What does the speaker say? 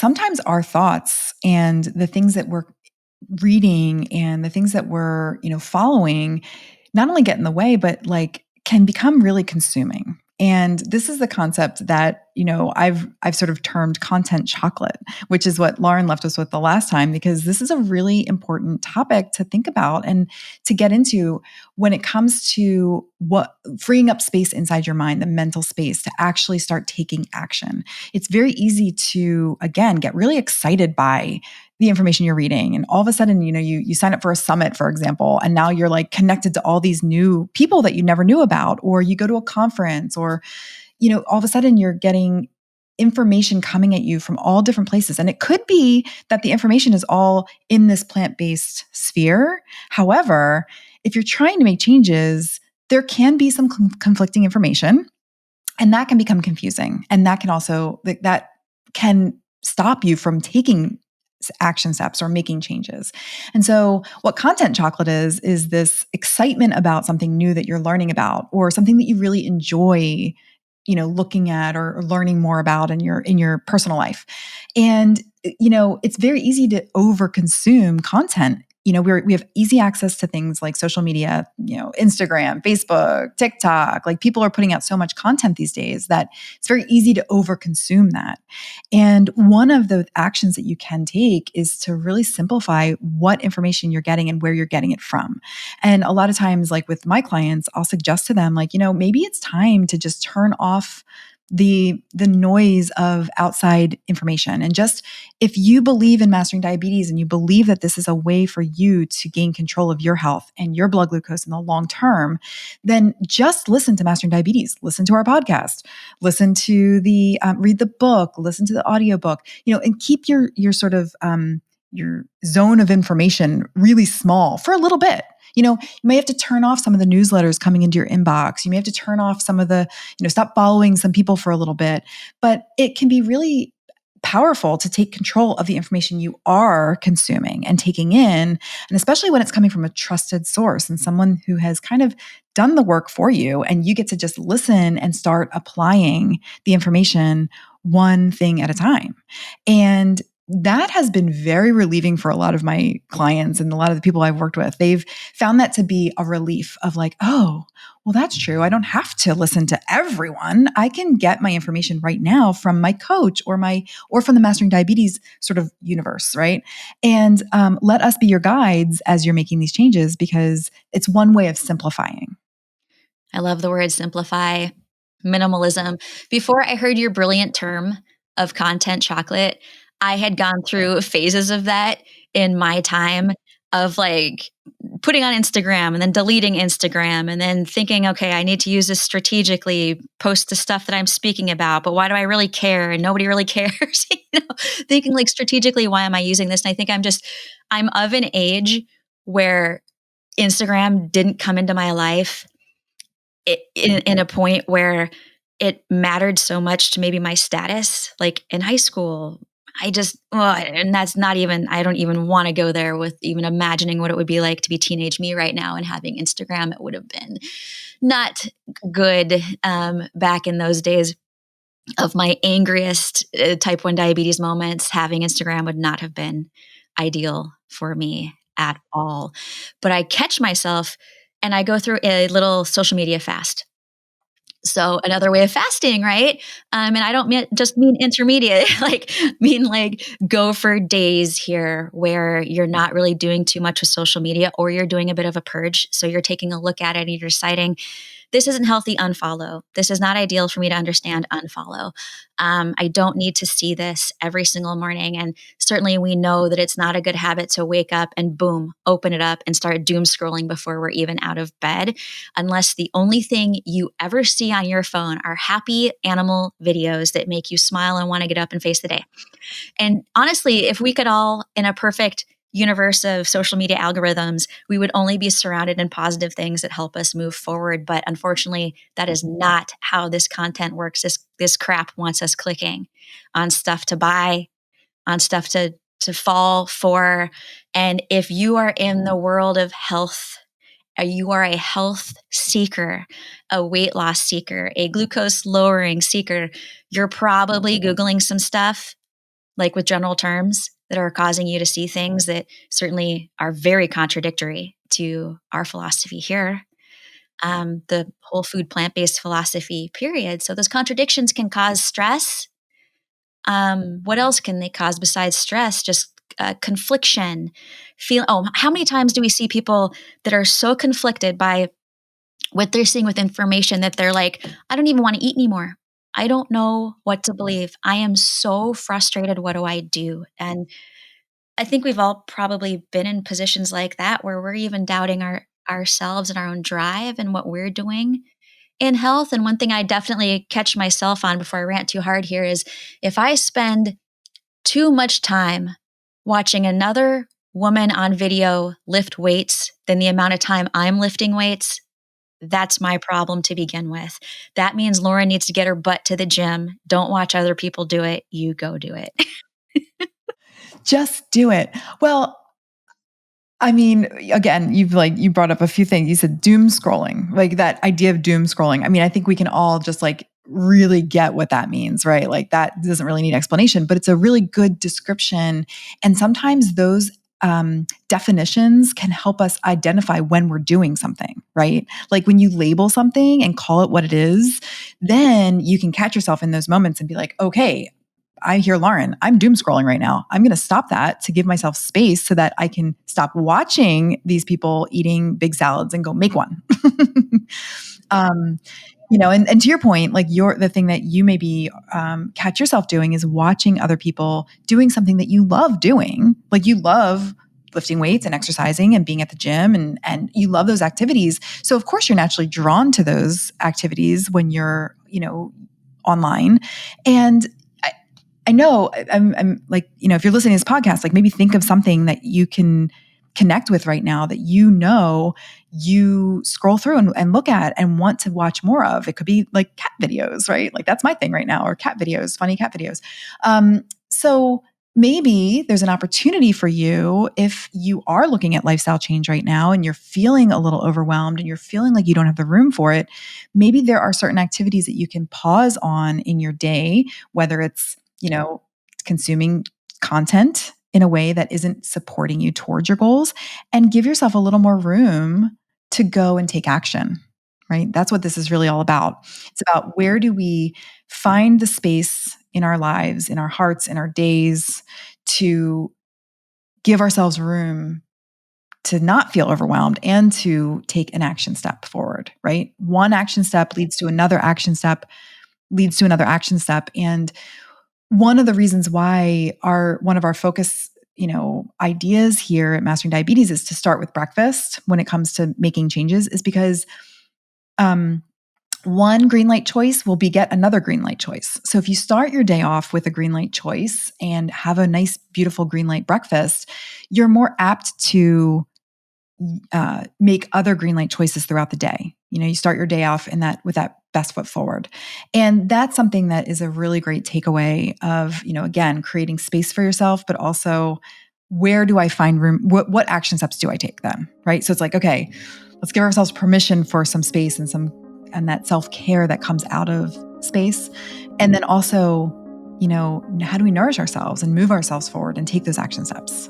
sometimes our thoughts and the things that we're reading and the things that we're, following not only get in the way, but like can become really consuming. And this is the concept that, I've sort of termed content chocolate, which is what Lauren left us with the last time, because this is a really important topic to think about and to get into when it comes to what freeing up space inside your mind, the mental space to actually start taking action. It's very easy to, again, get really excited by the information you're reading. And all of a sudden, you sign up for a summit, for example, and now you're like connected to all these new people that you never knew about, or you go to a conference, or, all of a sudden you're getting information coming at you from all different places. And it could be that the information is all in this plant-based sphere. However, if you're trying to make changes, there can be some conflicting information, and that can become confusing. And that can stop you from taking action steps or making changes. And so what content chocolate is this excitement about something new that you're learning about, or something that you really enjoy, looking at or learning more about in your personal life. And, it's very easy to overconsume content. We have easy access to things like social media, Instagram, Facebook, TikTok. Like, people are putting out so much content these days that it's very easy to overconsume that. And one of the actions that you can take is to really simplify what information you're getting and where you're getting it from. And a lot of times, like with my clients, I'll suggest to them, like, maybe it's time to just turn off the noise of outside information. And just, if you believe in mastering diabetes and you believe that this is a way for you to gain control of your health and your blood glucose in the long term, then just listen to Mastering Diabetes, listen to our podcast, listen to read the book, listen to the audiobook, and keep your sort of, your zone of information really small for a little bit. You may have to turn off some of the newsletters coming into your inbox. You may have to turn off some of the, stop following some people for a little bit. But it can be really powerful to take control of the information you are consuming and taking in, and especially when it's coming from a trusted source and someone who has kind of done the work for you, and you get to just listen and start applying the information one thing at a time. And that has been very relieving for a lot of my clients and a lot of the people I've worked with. They've found that to be a relief of like, oh, well, that's true. I don't have to listen to everyone. I can get my information right now from my coach or from the Mastering Diabetes sort of universe, right? And let us be your guides as you're making these changes, because it's one way of simplifying. I love the word simplify, minimalism. Before I heard your brilliant term of content chocolate, I had gone through phases of that in my time, of like putting on Instagram and then deleting Instagram and then thinking, okay, I need to use this strategically, post the stuff that I'm speaking about, but why do I really care? And nobody really cares. Thinking like strategically, why am I using this? And I think I'm of an age where Instagram didn't come into my life in a point where it mattered so much to maybe my status, like in high school. And that's not even, I don't even want to go there with even imagining what it would be like to be teenage me right now and having Instagram. It would have been not good back in those days of my angriest type 1 diabetes moments. Having Instagram would not have been ideal for me at all. But I catch myself and I go through a little social media fast. So another way of fasting, right? And I don't just mean intermediate, like go for days here where you're not really doing too much with social media, or you're doing a bit of a purge. So you're taking a look at it and you're deciding, this isn't healthy, unfollow. This is not ideal for me to understand, unfollow. I don't need to see this every single morning. And certainly we know that it's not a good habit to wake up and boom, open it up and start doom scrolling before we're even out of bed, unless the only thing you ever see on your phone are happy animal videos that make you smile and want to get up and face the day. And honestly, if we could all, in a perfect universe of social media algorithms, we would only be surrounded in positive things that help us move forward. But unfortunately, that is not how this content works. This crap wants us clicking on stuff to buy, on stuff to fall for. And if you are in the world of health, you are a health seeker, a weight loss seeker, a glucose lowering seeker, you're probably Googling some stuff like with general terms that are causing you to see things that certainly are very contradictory to our philosophy here. The whole food plant-based philosophy, period. So those contradictions can cause stress. What else can they cause besides stress? Just confliction. How many times do we see people that are so conflicted by what they're seeing with information that they're like, I don't even want to eat anymore. I don't know what to believe. I am so frustrated. What do I do? And I think we've all probably been in positions like that where we're even doubting ourselves and our own drive and what we're doing in health. And one thing I definitely catch myself on before I rant too hard here is if I spend too much time watching another woman on video lift weights than the amount of time I'm lifting weights, that's my problem to begin with. That means Lauren needs to get her butt to the gym. Don't watch other people do it. You go do it. Just do it. Well, I mean, again, you brought up a few things. You said doom scrolling, like that idea of doom scrolling. I mean, I think we can all just like really get what that means, right? Like that doesn't really need explanation, but it's a really good description. And sometimes those definitions can help us identify when we're doing something, right? Like when you label something and call it what it is, then you can catch yourself in those moments and be like, okay, I hear Lauren, I'm doom scrolling right now. I'm going to stop that to give myself space so that I can stop watching these people eating big salads and go make one. um, and to your point, like the thing that you maybe catch yourself doing is watching other people doing something that you love doing. Like you love lifting weights and exercising and being at the gym and you love those activities. So of course you're naturally drawn to those activities when you're, online. And I know I'm like, if you're listening to this podcast, like maybe think of something that you can connect with right now that you scroll through and look at and want to watch more of. It could be like cat videos, right? Like that's my thing right now, or cat videos, funny cat videos. So maybe there's an opportunity for you if you are looking at lifestyle change right now and you're feeling a little overwhelmed and you're feeling like you don't have the room for it. Maybe there are certain activities that you can pause on in your day, whether it's consuming content in a way that isn't supporting you towards your goals, and give yourself a little more room to go and take action, right? That's what this is really all about. It's about where do we find the space in our lives, in our hearts, in our days to give ourselves room to not feel overwhelmed and to take an action step forward, right? One action step leads to another action step, leads to another action step. And one of the reasons why one of our focus, ideas here at Mastering Diabetes is to start with breakfast when it comes to making changes is because one green light choice will beget another green light choice. So if you start your day off with a green light choice and have a nice, beautiful green light breakfast, you're more apt to make other green light choices throughout the day. You start your day off with that best foot forward. And that's something that is a really great takeaway of, again, creating space for yourself, but also where do I find room? What action steps do I take then? Right. So it's like, okay, let's give ourselves permission for some space and that self-care that comes out of space. And then also, how do we nourish ourselves and move ourselves forward and take those action steps?